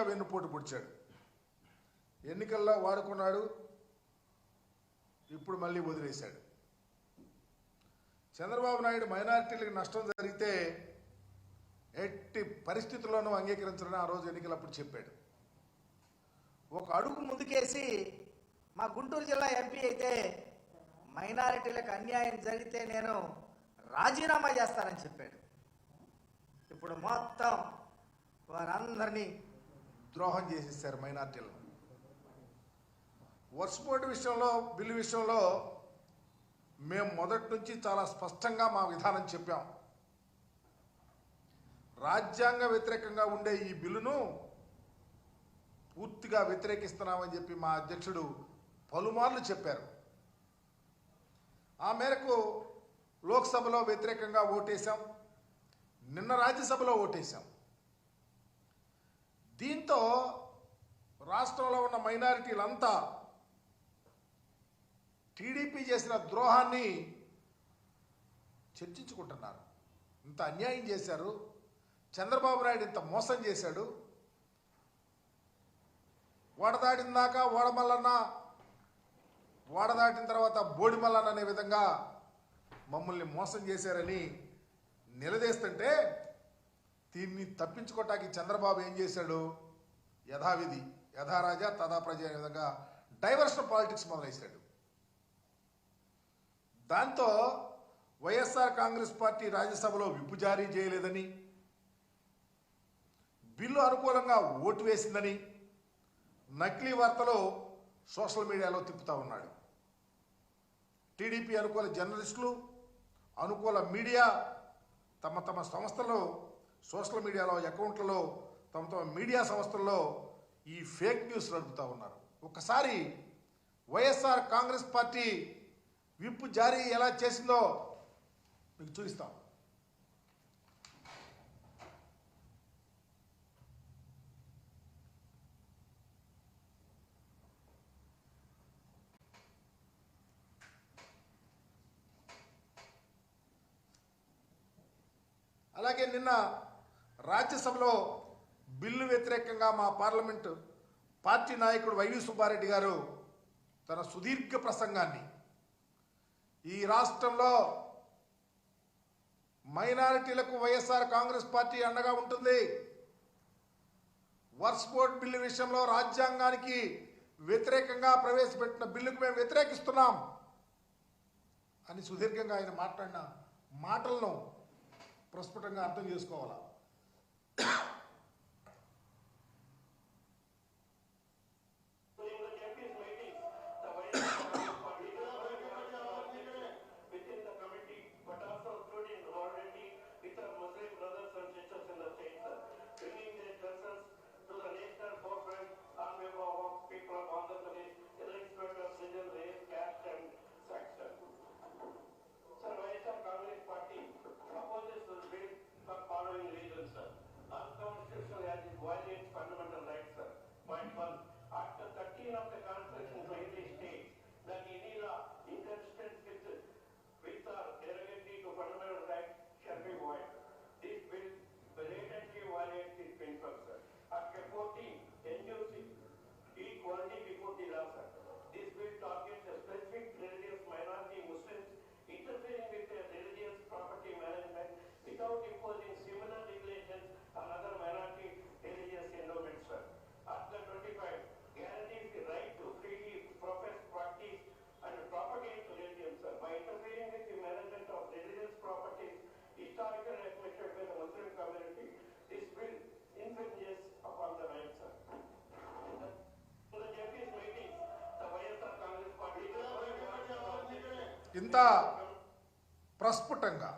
వెన్నుపోటు పొడిచాడు. ఎన్నికల్లో వాడుకున్నాడు, ఇప్పుడు మళ్ళీ వదిలేశాడు. చంద్రబాబు నాయుడు మైనారిటీలకు నష్టం జరిగితే ఎట్టి పరిస్థితుల్లోనూ అంగీకరించాలని ఆ రోజు ఎన్నికలప్పుడు చెప్పాడు. ఒక అడుగు ముందుకేసి మా గుంటూరు జిల్లా ఎంపీ అయితే మైనారిటీలకు అన్యాయం జరిగితే నేను రాజీనామా చేస్తానని చెప్పాడు. ఇప్పుడు మొత్తం వారందరినీ ద్రోహం చేసేసారు మైనారిటీలను. వర్షపోటు విషయంలో, బిల్లు విషయంలో మేము మొదటి నుంచి చాలా స్పష్టంగా మా విధానం చెప్పాం. రాజ్యాంగ వ్యతిరేకంగా ఉండే ఈ బిల్లును పూర్తిగా వ్యతిరేకిస్తున్నామని చెప్పి మా అధ్యక్షుడు పలుమార్లు చెప్పారు. ఆ మేరకు లోక్సభలో వ్యతిరేకంగా ఓటేశాం, నిన్న రాజ్యసభలో ఓటేశాం. దీంతో రాష్ట్రంలో ఉన్న మైనారిటీలంతా టీడీపీ చేసిన ద్రోహాన్ని చర్చించుకుంటున్నారు. ఇంత అన్యాయం చేశారు, చంద్రబాబు నాయుడు ఇంత మోసం చేశాడు, ఓడదాటిన దాకా ఓడమల్లన్న, ఓడదాటిన తర్వాత బోడిమల్లన్న అనే విధంగా మమ్మల్ని మోసం చేశారని నిలదీస్తుంటే దీన్ని తప్పించుకోవటానికి చంద్రబాబు ఏం చేశాడు? యథావిధి యథారాజా తథా ప్రజ అనే విధంగా డైవర్షన్ పాలిటిక్స్ మొదలైశాడు. దాంతో వైఎస్ఆర్ కాంగ్రెస్ పార్టీ రాజ్యసభలో విప్పు జారీ చేయలేదని, బిల్లు అనుకూలంగా ఓటు వేసిందని నకిలీ వార్తలు సోషల్ మీడియాలో తిప్పుతూ ఉన్నాడు. టీడీపీ అనుకూల జర్నలిస్టులు, అనుకూల మీడియా తమ తమ సంస్థల్లో సోషల్ మీడియాలో అకౌంట్లలో తమ తమ మీడియా సంస్థల్లో ఈ ఫేక్ న్యూస్ నడుపుతూ ఉన్నారు. ఒకసారి వైఎస్ఆర్ కాంగ్రెస్ పార్టీ విప్ జారీ ఎలా చేసిందో మీకు చూపిస్తాం. అలాగే నిన్న రాజ్యసభలో బిల్లు వ్యతిరేకంగా మా పార్లమెంటు పార్టీ నాయకుడు వైవి సుబ్బారెడ్డి గారు తన సుదీర్ఘ ప్రసంగాన్ని, ఈ రాష్ట్రంలో మైనారిటీలకు వైఎస్ఆర్ కాంగ్రెస్ పార్టీ అండగా ఉంటుంది, వర్క్స్ బోర్డ్ బిల్లు విషయంలో రాజ్యాంగానికి వ్యతిరేకంగా ప్రవేశపెట్టిన బిల్లుకు మేము వ్యతిరేకిస్తున్నాం అని సుదీర్ఘంగా ఆయన మాట్లాడిన మాటలను ప్రస్ఫుటంగా అర్థం చేసుకోవాలా. ఇంత ప్రస్ఫుటంగా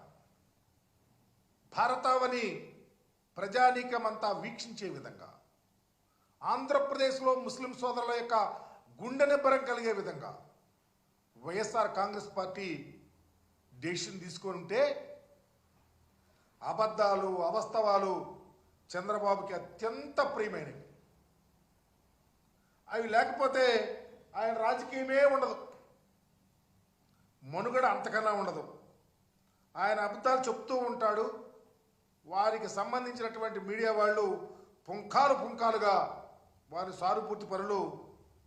భారతావని ప్రజానీకమంతా వీక్షించే విధంగా, ఆంధ్రప్రదేశ్లో ముస్లిం సోదరుల యొక్క గుండె నిబ్బరం కలిగే విధంగా వైఎస్ఆర్ కాంగ్రెస్ పార్టీ డెసిషన్ తీసుకొని ఉంటే అబద్ధాలు, అవాస్తవాలు చంద్రబాబుకి అత్యంత ప్రియమైనవి. అవి లేకపోతే ఆయన రాజకీయమే ఉండదు, మనుగడ అంతకన్నా ఉండదు. ఆయన అబద్ధాలు చెప్తూ ఉంటాడు, వారికి సంబంధించినటువంటి మీడియా వాళ్ళు పుంఖాలుగా వారి సానుభూతి పనులు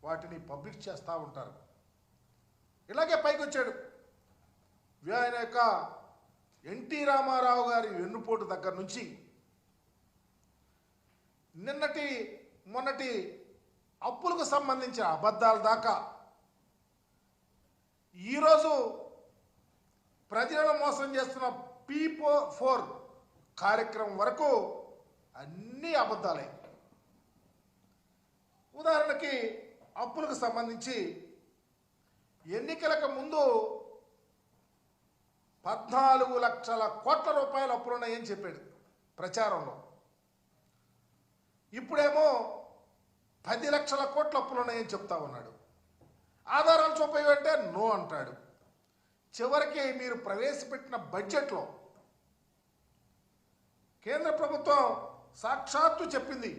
వాటిని పబ్లిష్ చేస్తూ ఉంటారు. ఇలాగే పైకి వచ్చాడు. ఆయన యొక్క ఎన్టీ రామారావు గారి వెన్నుపోటు దగ్గర నుంచి మొన్నటి అప్పులకు సంబంధించిన అబద్ధాల దాకా ఈరోజు ప్రజలను మోసం చేస్తున్న P4 కార్యక్రమం వరకు అన్నీ అబద్ధాలే. ఉదాహరణకి అప్పులకు సంబంధించి ఎన్నికలకు ముందు 14 లక్షల కోట్ల రూపాయల అప్పులున్నాయని చెప్పాడు ప్రచారంలో. ఇప్పుడేమో 10 లక్షల కోట్ల అప్పులున్నాయని చెప్తా ఉన్నాడు. ఆధారాలు చూపేవంటే నో అంటాడు. చివరికి మీరు ప్రవేశపెట్టిన బడ్జెట్లో కేంద్ర ప్రభుత్వం సాక్షాత్తు చెప్పింది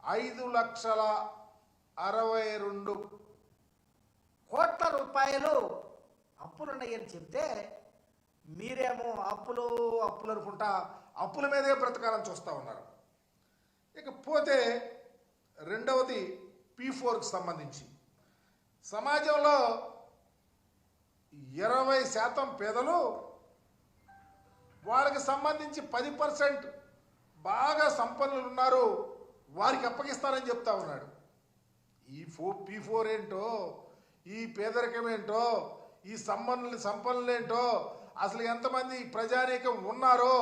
5,62,00,000 కోట్ల రూపాయలు అప్పులున్నాయని చెప్తే మీరేమో అప్పులు అనుకుంటా అప్పుల మీదే బ్రతకాలని చూస్తూ ఉన్నారు. ఇకపోతే రెండవది P4కి సంబంధించి సమాజంలో 20% పేదలు, వాళ్ళకి సంబంధించి 10% బాగా సంపన్నులు ఉన్నారు, వారికి అప్పగిస్తారని చెప్తా ఉన్నాడు. ఈ P4 ఏంటో, ఈ పేదరికం ఏంటో, ఈ సంపన్నులు ఏంటో, అసలు ఎంతమంది ప్రజానీకం ఉన్నారో,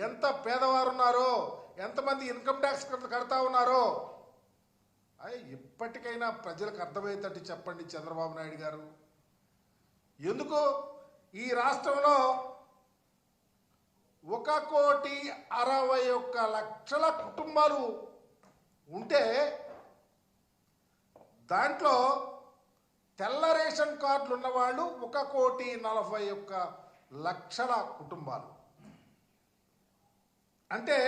ఎంత పేదవారు ఉన్నారో, ఎంతమంది ఇన్కమ్ ట్యాక్స్ కడతా ఉన్నారో ఇప్పటికైనా ప్రజలకు అర్థమయ్యేటట్టు చెప్పండి చంద్రబాబు నాయుడు గారు. ఎందుకు ఈ రాష్ట్రంలో 1,61,00,000 కుటుంబాలు ఉంటే దాంట్లో తెల్ల రేషన్ కార్డులు ఉన్నవాళ్ళు 1,41,00,000 కుటుంబాలు. అంటే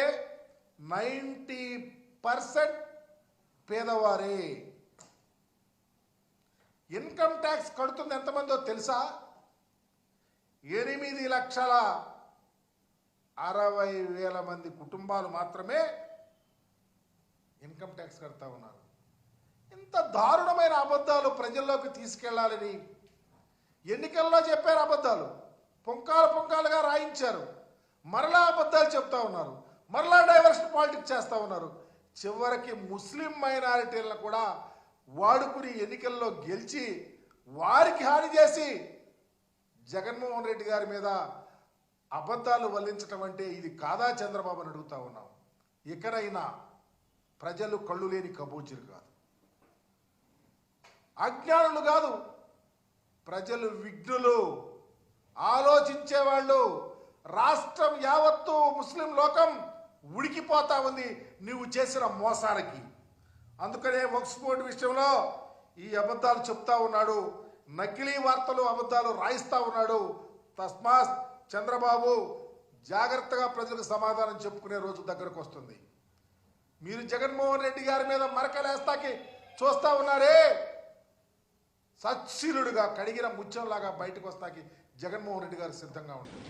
90% పేదవారే. ఇన్కమ్ ట్యాక్స్ కడుతుంది ఎంతమందో తెలుసా? 8,60,000 మంది కుటుంబాలు మాత్రమే ఇన్కమ్ ట్యాక్స్ కడతా ఉన్నారు. ఇంత దారుణమైన అబద్ధాలు ప్రజల్లోకి తీసుకెళ్లాలని ఎన్నికల్లో చెప్పారు. అబద్ధాలు పుంకాలుగా రాయించారు. మరలా అబద్ధాలు చెప్తా ఉన్నారు. మరలా డైవర్షన్ పాలిటిక్స్ చేస్తూ ఉన్నారు. చివరికి ముస్లిం మైనారిటీలను కూడా వాడుకుని ఎన్నికల్లో గెలిచి వారికి హాని చేసి జగన్మోహన్ రెడ్డి గారి మీద అబద్ధాలు వల్లించడం అంటే ఇది కాదా చంద్రబాబు అని అడుగుతా ఉన్నాం. ఇకనైనా ప్రజలు కళ్ళు లేని కబూజీలు కాదు, అజ్ఞానులు కాదు, ప్రజలు విఘ్నులు, ఆలోచించేవాళ్ళు. రాష్ట్రం యావత్తు ముస్లిం లోకం ఉడికిపోతా ఉంది నువ్వు చేసిన మోసాలకి. అందుకనే వక్ఫ్ బోర్డు విషయంలో ఈ అబద్ధాలు చెప్తా ఉన్నాడు, నకిలీ వార్తలు అబద్ధాలు రాయిస్తా ఉన్నాడు. తస్మాత్ చంద్రబాబు జాగ్రత్తగా ప్రజలకు సమాధానం చెప్పుకునే రోజు దగ్గరకు వస్తుంది. మీరు జగన్మోహన్ రెడ్డి గారి మీద మరకలేస్తాకి చూస్తా ఉన్నారే, సచ్చీలుడుగా కడిగిన ముత్యంలాగా బయటకు వస్తాకి జగన్మోహన్ రెడ్డి గారు సిద్ధంగా ఉన్నారు.